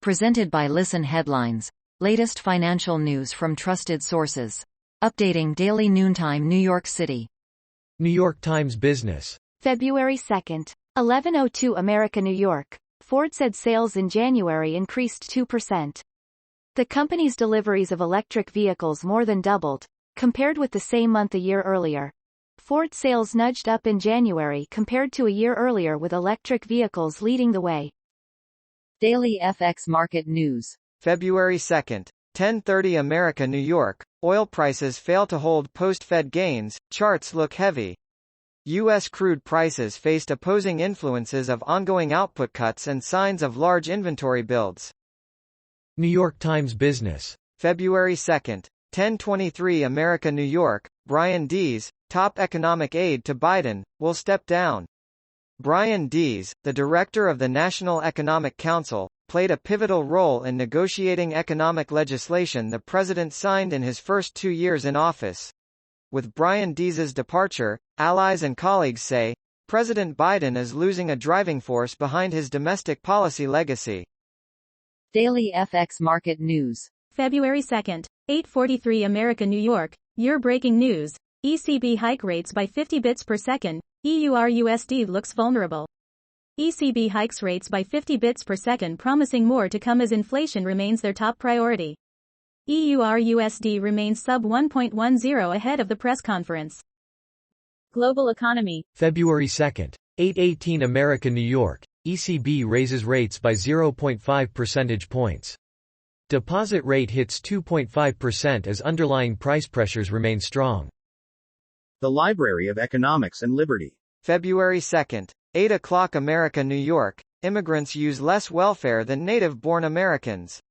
Presented by Listen Headlines. Latest financial news from trusted sources. Updating daily noontime New York City. New York Times Business. February 2nd. 11:02 America, New York. Ford said sales in January increased 2%. The company's deliveries of electric vehicles more than doubled, compared with the same month a year earlier. Ford sales nudged up in January compared to a year earlier, with electric vehicles leading the way. Daily FX Market News. February 2nd. 10:30 America, New York. Oil prices fail to hold post-Fed gains, charts look heavy. U.S. crude prices faced opposing influences of ongoing output cuts and signs of large inventory builds. New York Times Business. February 2nd. 10:23 America, New York. Brian Dees, top economic aide to Biden, will step down. Brian Dees, the director of the National Economic Council, played a pivotal role in negotiating economic legislation the president signed in his first 2 years in office. With Brian Dees's departure, allies and colleagues say, President Biden is losing a driving force behind his domestic policy legacy. Daily FX Market News. February 2nd, 8:43 America, New York. Your breaking news. ECB hike rates by 50 bits per second. EUR/USD looks vulnerable. ECB hikes rates by 50 bits per second, promising more to come as inflation remains their top priority. EUR/USD remains sub 1.10 ahead of the press conference. Global economy. February 2nd. 8:18 America, New York. ECB raises rates by 0.5 percentage points. Deposit rate hits 2.5% as underlying price pressures remain strong. The Library of Economics and Liberty. February 2nd. 8 o'clock America, New York. Immigrants use less welfare than native-born Americans.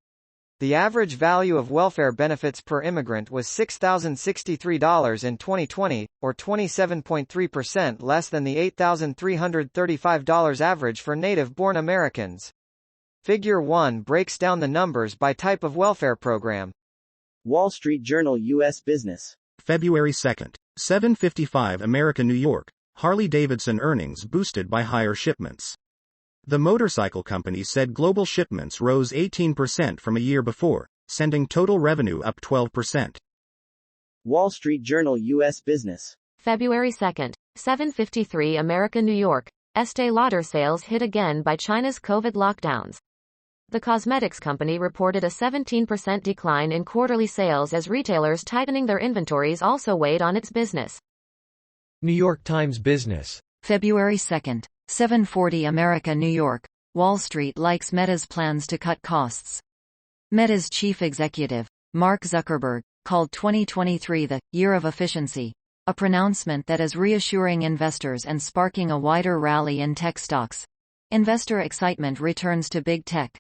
The average value of welfare benefits per immigrant was $6,063 in 2020, or 27.3% less than the $8,335 average for native-born Americans. Figure 1 breaks down the numbers by type of welfare program. Wall Street Journal U.S. Business. February 2nd. 7:55 America, New York. Harley-Davidson earnings boosted by higher shipments. The motorcycle company said global shipments rose 18% from a year before, sending total revenue up 12%. Wall Street Journal U.S. Business. February 2nd, 7:53 America, New York. Estée Lauder sales hit again by China's COVID lockdowns. The cosmetics company reported a 17% decline in quarterly sales as retailers tightening their inventories also weighed on its business. New York Times Business. February 2nd. 7:40 America, New York. Wall Street likes Meta's plans to cut costs. Meta's chief executive, Mark Zuckerberg, called 2023 the year of efficiency, a pronouncement that is reassuring investors and sparking a wider rally in tech stocks. Investor excitement returns to big tech.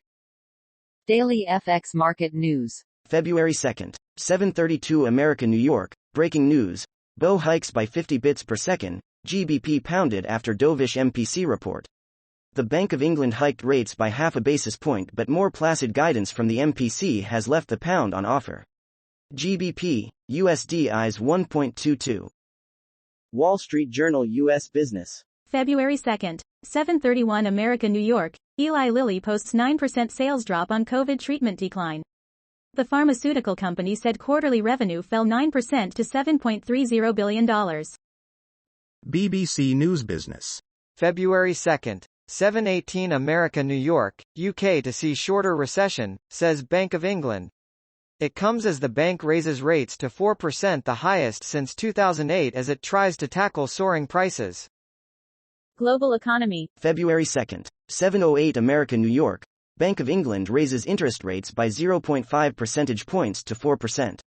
Daily FX Market News. February 2nd. 7:32 America, New York. Breaking news. BO hikes by 50 bits per second. GBP pounded after dovish MPC report. The Bank of England hiked rates by half a basis point, but more placid guidance from the MPC has left the pound on offer. GBP, USD eyes 1.22. Wall Street Journal U.S. Business. February 2nd. 7:31 America, New York. Eli Lilly posts 9% sales drop on COVID treatment decline. The pharmaceutical company said quarterly revenue fell 9% to $7.30 billion. BBC News Business. February 2nd. 7:18 America, New York, UK to see shorter recession, says Bank of England. It comes as the bank raises rates to 4%, the highest since 2008, as it tries to tackle soaring prices. Global economy. February 2nd. 7:08 America, New York. Bank of England raises interest rates by 0.5 percentage points to 4%.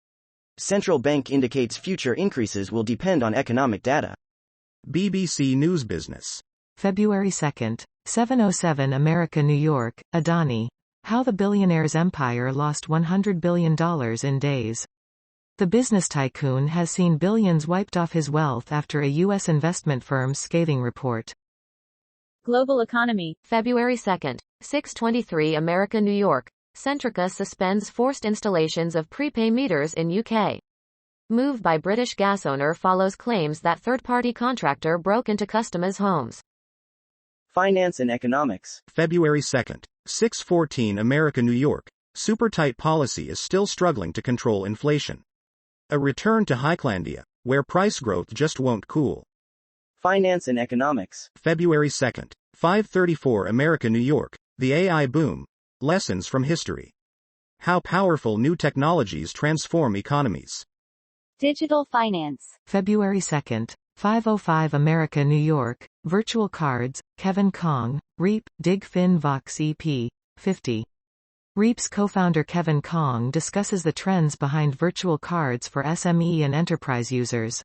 Central bank indicates future increases will depend on economic data. BBC News Business. February 2nd. 7:07 America, New York. Adani. How the billionaire's empire lost $100 billion in days. The business tycoon has seen billions wiped off his wealth after a U.S. investment firm's scathing report. Global economy. February 2nd, 6:23 America, New York. Centrica suspends forced installations of prepay meters in UK. Move by British gas owner follows claims that third-party contractor broke into customers' homes. Finance and economics. February 2nd. 614 America New York, super tight policy is still struggling to control inflation. A return to Highlandia, where price growth just won't cool. Finance and Economics. February 2nd, 534 America New York, the AI boom. Lessons from history. How powerful new technologies transform economies. Digital Finance. February 2nd, 505 America New York, Virtual Cards, Kevin Kong, Reap, Dig Fin Vox EP, 50. Reap's co-founder Kevin Kong discusses the trends behind virtual cards for SME and enterprise users.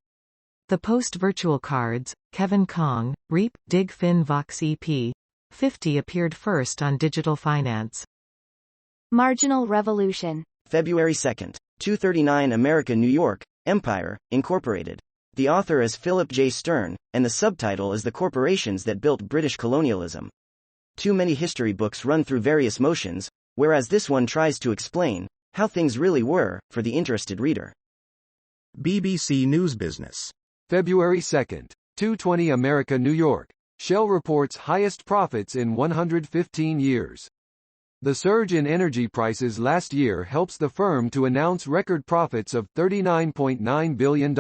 The post Virtual Cards, Kevin Kong, Reap, Dig Fin Vox EP, 50 appeared first on Digital Finance. Marginal Revolution. February 2nd, 239 America New York, Empire, Incorporated. The author is Philip J. Stern, and the subtitle is The Corporations That Built British Colonialism. Too many history books run through various motions, whereas this one tries to explain how things really were, for the interested reader. BBC News Business. February 2nd, 220 America New York, Shell reports highest profits in 115 years. The surge in energy prices last year helps the firm to announce record profits of $39.9 billion.